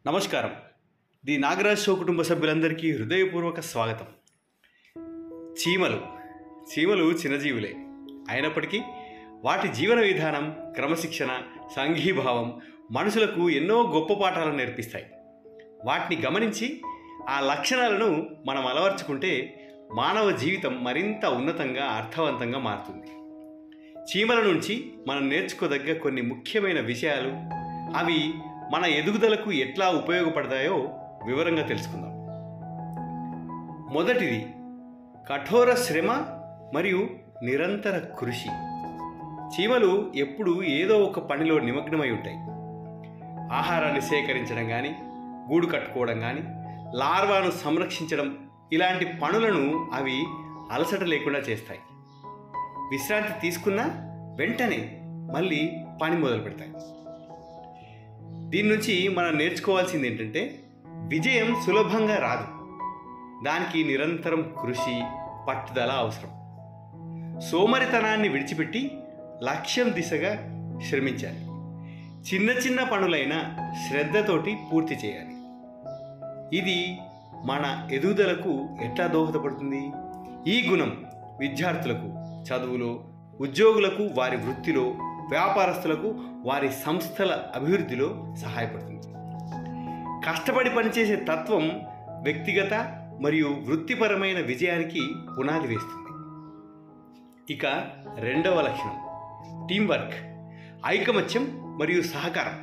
నమస్కారం. The Nagaraj show కుటుంబ సభ్యులందరికీ హృదయపూర్వక స్వాగతం. చీమలు చిన్నజీవులే అయినప్పటికీ వాటి జీవన విధానం, క్రమశిక్షణ, సంఘీభావం మనుషులకు ఎన్నో గొప్ప పాఠాలను నేర్పిస్తాయి. వాటిని గమనించి ఆ లక్షణాలను మనం అలవర్చుకుంటే మానవ జీవితం మరింత ఉన్నతంగా, అర్థవంతంగా మారుతుంది. చీమల నుంచి మనం నేర్చుకోదగ్గ కొన్ని ముఖ్యమైన విషయాలు, అవి మన ఎదుగుదలకు ఎట్లా ఉపయోగపడతాయో వివరంగా తెలుసుకుందాం. మొదటిది కఠోర శ్రమ మరియు నిరంతర కృషి. చీమలు ఎప్పుడూ ఏదో ఒక పనిలో నిమగ్నమై ఉంటాయి. ఆహారాన్ని సేకరించడం కానీ, గూడు కట్టుకోవడం కానీ, లార్వాను సంరక్షించడం, ఇలాంటి పనులను అవి అలసట లేకుండా చేస్తాయి. విశ్రాంతి తీసుకున్నా వెంటనే మళ్ళీ పని మొదలు పెడతాయి. దీని నుంచి మనం నేర్చుకోవాల్సింది ఏంటంటే, విజయం సులభంగా రాదు. దానికి నిరంతరం కృషి, పట్టుదల అవసరం. సోమరితనాన్ని విడిచిపెట్టి లక్ష్యం దిశగా శ్రమించాలి. చిన్న చిన్న పనులైనా శ్రద్ధతోటి పూర్తి చేయాలి. ఇది మన ఎదుగుదలకు ఎట్లా దోహదపడుతుంది? ఈ గుణం విద్యార్థులకు చదువులో, ఉద్యోగులకు వారి వృత్తిలో, వ్యాపారస్తులకు వారి సంస్థల అభివృద్ధిలో సహాయపడుతుంది. కష్టపడి పనిచేసే తత్వం వ్యక్తిగత మరియు వృత్తిపరమైన విజయానికి పునాది వేస్తుంది. ఇక రెండవ లక్షణం టీంవర్క్, ఐకమత్యం మరియు సహకారం.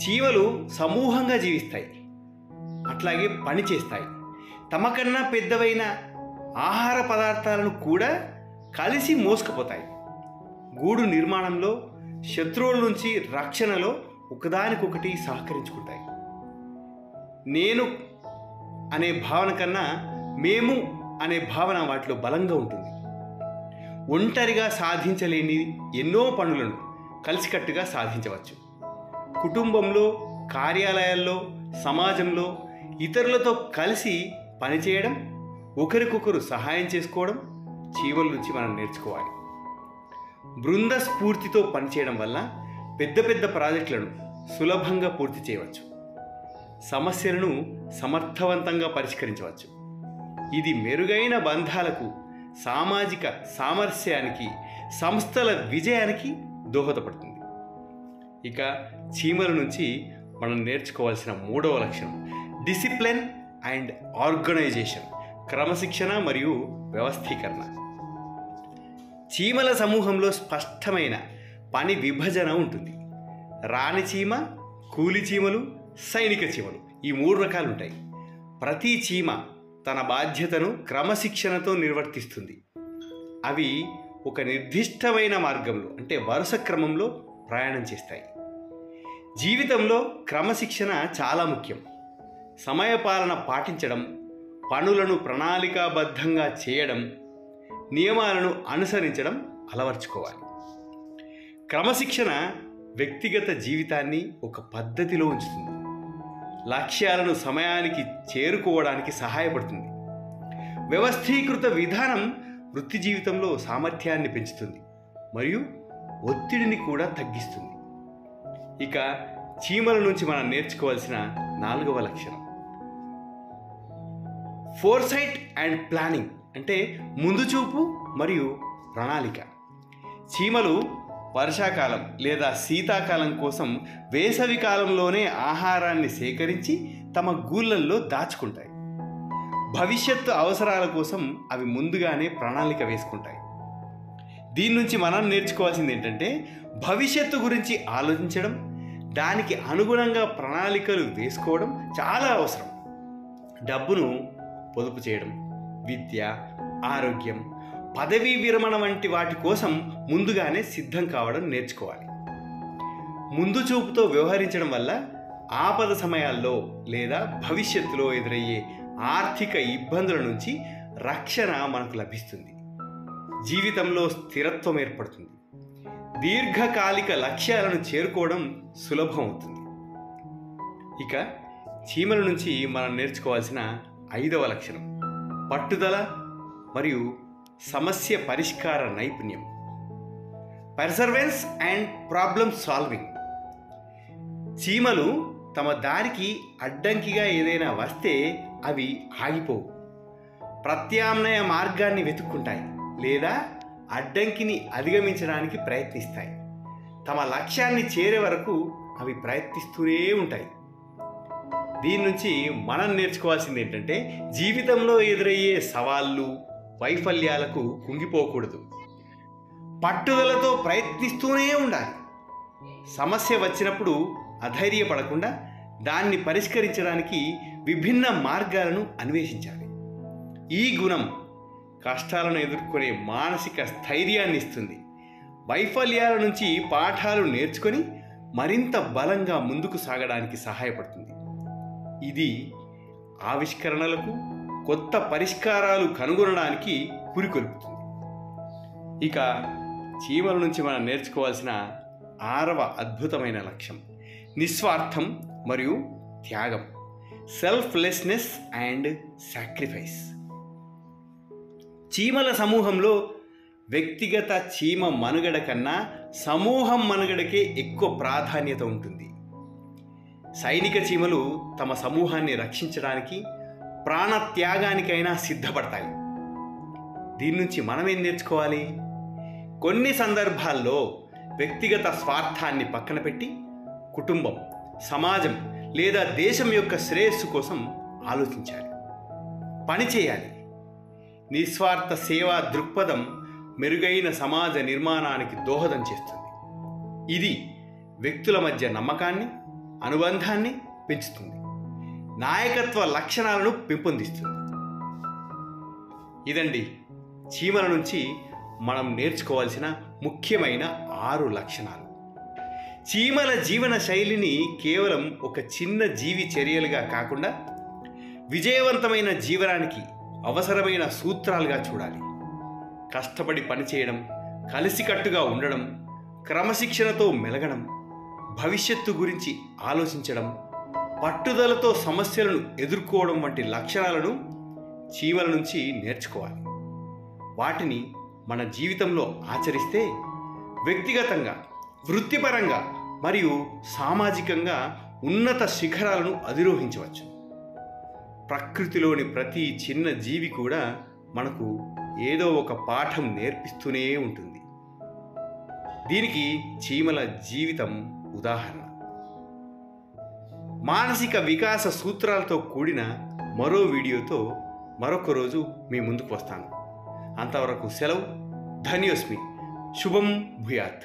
చీమలు సమూహంగా జీవిస్తాయి, అట్లాగే పని చేస్తాయి. తమకన్నా పెద్దవైన ఆహార పదార్థాలను కూడా కలిసి మోసుకుపోతాయి. గూడు నిర్మాణంలో, శత్రువుల నుంచి రక్షణలో ఒకదానికొకటి సహకరించుకుంటాయి. నేను అనే భావన కన్నా మేము అనే భావన వాటిలో బలంగా ఉంటుంది. ఒంటరిగా సాధించలేని ఎన్నో పనులను కలిసికట్టుగా సాధించవచ్చు. కుటుంబంలో, కార్యాలయాల్లో, సమాజంలో ఇతరులతో కలిసి పనిచేయడం, ఒకరికొకరు సహాయం చేసుకోవడం చీమల నుంచి మనం నేర్చుకోవాలి. బృంద స్ఫూర్తితో పనిచేయడం వల్ల పెద్ద పెద్ద ప్రాజెక్టులను సులభంగా పూర్తి చేయవచ్చు. సమస్యలను సమర్థవంతంగా పరిష్కరించవచ్చు. ఇది మెరుగైన బంధాలకు, సామాజిక సామరస్యానికి, సంస్థల విజయానికి దోహదపడుతుంది. ఇక చీమల నుంచి మనం నేర్చుకోవాల్సిన మూడవ లక్షణం డిసిప్లిన్ అండ్ ఆర్గనైజేషన్, క్రమశిక్షణ మరియు వ్యవస్థీకరణ. చీమల సమూహంలో స్పష్టమైన పని విభజన ఉంటుంది. రాణి చీమ, కూలి చీమలు, సైనిక చీమలు, ఈ 3 రకాలు ఉంటాయి. ప్రతి చీమ తన బాధ్యతను క్రమశిక్షణతో నిర్వర్తిస్తుంది. అవి ఒక నిర్దిష్టమైన మార్గంలో, అంటే వరుస క్రమంలో ప్రయాణం చేస్తాయి. జీవితంలో క్రమశిక్షణ చాలా ముఖ్యం. సమయపాలన పాటించడం, పనులను ప్రణాళికాబద్ధంగా చేయడం, నియమాలను అనుసరించడం అలవర్చుకోవాలి. క్రమశిక్షణ వ్యక్తిగత జీవితాన్ని ఒక పద్ధతిలో ఉంచుతుంది. లక్ష్యాలను సమయానికి చేరుకోవడానికి సహాయపడుతుంది. వ్యవస్థీకృత విధానం వృత్తి జీవితంలో సామర్థ్యాన్ని పెంచుతుంది మరియు ఒత్తిడిని కూడా తగ్గిస్తుంది. ఇక చీమల నుంచి మనం నేర్చుకోవాల్సిన 4వ లక్షణం ఫోర్సైట్ అండ్ ప్లానింగ్, అంటే ముందు చూపు మరియు ప్రణాళిక. చీమలు వర్షాకాలం లేదా శీతాకాలం కోసం వేసవి కాలంలోనే ఆహారాన్ని సేకరించి తమ గూళ్ళల్లో దాచుకుంటాయి. భవిష్యత్తు అవసరాల కోసం అవి ముందుగానే ప్రణాళిక వేసుకుంటాయి. దీని నుంచి మనం నేర్చుకోవాల్సింది ఏంటంటే, భవిష్యత్తు గురించి ఆలోచించడం, దానికి అనుగుణంగా ప్రణాళికలు వేసుకోవడం చాలా అవసరం. డబ్బును పొదుపు చేయడం, విద్య, ఆరోగ్యం, పదవీ విరమణ వంటి వాటి కోసం ముందుగానే సిద్ధం కావడం నేర్చుకోవాలి. ముందు చూపుతో వ్యవహరించడం వల్ల ఆపద సమయాల్లో లేదా భవిష్యత్తులో ఎదురయ్యే ఆర్థిక ఇబ్బందుల నుంచి రక్షణ మనకు లభిస్తుంది. జీవితంలో స్థిరత్వం ఏర్పడుతుంది. దీర్ఘకాలిక లక్ష్యాలను చేరుకోవడం సులభం అవుతుంది. ఇక చీమల నుంచి మనం నేర్చుకోవాల్సిన 5వ లక్షణం పట్టుదల మరియు సమస్య పరిష్కార నైపుణ్యం, పర్సర్వెన్స్ అండ్ ప్రాబ్లమ్ సాల్వింగ్. చీమలు తమ దారికి అడ్డంకిగా ఏదైనా వస్తే అవి ఆగిపోవు. ప్రత్యామ్నాయ మార్గాన్ని వెతుక్కుంటాయి లేదా అడ్డంకిని అధిగమించడానికి ప్రయత్నిస్తాయి. తమ లక్ష్యాన్ని చేరే వరకు అవి ప్రయత్నిస్తూనే ఉంటాయి. దీని నుంచి మనం నేర్చుకోవాల్సింది ఏంటంటే, జీవితంలో ఎదురయ్యే సవాళ్ళు, వైఫల్యాలకు కుంగిపోకూడదు. పట్టుదలతో ప్రయత్నిస్తూనే ఉండాలి. సమస్య వచ్చినప్పుడు అధైర్యపడకుండా దాన్ని పరిష్కరించడానికి విభిన్న మార్గాలను అన్వేషించాలి. ఈ గుణం కష్టాలను ఎదుర్కొనే మానసిక స్థైర్యాన్ని ఇస్తుంది. వైఫల్యాల నుంచి పాఠాలు నేర్చుకొని మరింత బలంగా ముందుకు సాగడానికి సహాయపడుతుంది. ఇది ఆవిష్కరణలకు, కొత్త పరిష్కారాలు కనుగొనడానికి పురికొల్పుతుంది. ఇక చీమల నుంచి మనం నేర్చుకోవాల్సిన 6వ అద్భుతమైన లక్ష్యం నిస్వార్థం మరియు త్యాగం, సెల్ఫ్లెస్నెస్ అండ్ సాక్రిఫైస్. చీమల సమూహంలో వ్యక్తిగత చీమ మనుగడ కన్నా సమూహం మనుగడకే ఎక్కువ ప్రాధాన్యత ఉంటుంది. సైనిక చీమలు తమ సమూహాన్ని రక్షించడానికి ప్రాణత్యాగానికైనా సిద్ధపడతాయి. దీని నుంచి మనం ఏం నేర్చుకోవాలి? కొన్ని సందర్భాల్లో వ్యక్తిగత స్వార్థాన్ని పక్కన పెట్టి కుటుంబం, సమాజం లేదా దేశం యొక్క శ్రేయస్సు కోసం ఆలోచించాలి, పనిచేయాలి. నిస్వార్థ సేవా దృక్పథం మెరుగైన సమాజ నిర్మాణానికి దోహదం చేస్తుంది. ఇది వ్యక్తుల మధ్య నమ్మకాన్ని, అనుబంధాన్ని పెంచుతుంది, నాయకత్వ లక్షణాలను పెంపొందిస్తుంది. ఇదండి చీమల నుంచి మనం నేర్చుకోవాల్సిన ముఖ్యమైన 6 లక్షణాలు. చీమల జీవన శైలిని కేవలం ఒక చిన్న జీవి చర్యలుగా కాకుండా విజయవంతమైన జీవనానికి అవసరమైన సూత్రాలుగా చూడాలి. కష్టపడి పనిచేయడం, కలిసికట్టుగా ఉండడం, క్రమశిక్షణతో మెలగడం, భవిష్యత్తు గురించి ఆలోచించడం, పట్టుదలతో సమస్యలను ఎదుర్కోవడం వంటి లక్షణాలను చీమల నుంచి నేర్చుకోవాలి. వాటిని మన జీవితంలో ఆచరిస్తే వ్యక్తిగతంగా, వృత్తిపరంగా మరియు సామాజికంగా ఉన్నత శిఖరాలను అధిరోహించవచ్చు. ప్రకృతిలోని ప్రతి చిన్న జీవి కూడా మనకు ఏదో ఒక పాఠం నేర్పిస్తూనే ఉంటుంది. దీనికి చీమల జీవితం ఉదాహరణ. మానసిక వికాస సూత్రాలతో కూడిన మరో వీడియోతో మరొక రోజు మీ ముందుకు వస్తాను. అంతవరకు సెలవు. ధన్యోస్మి. శుభం భూయాత్.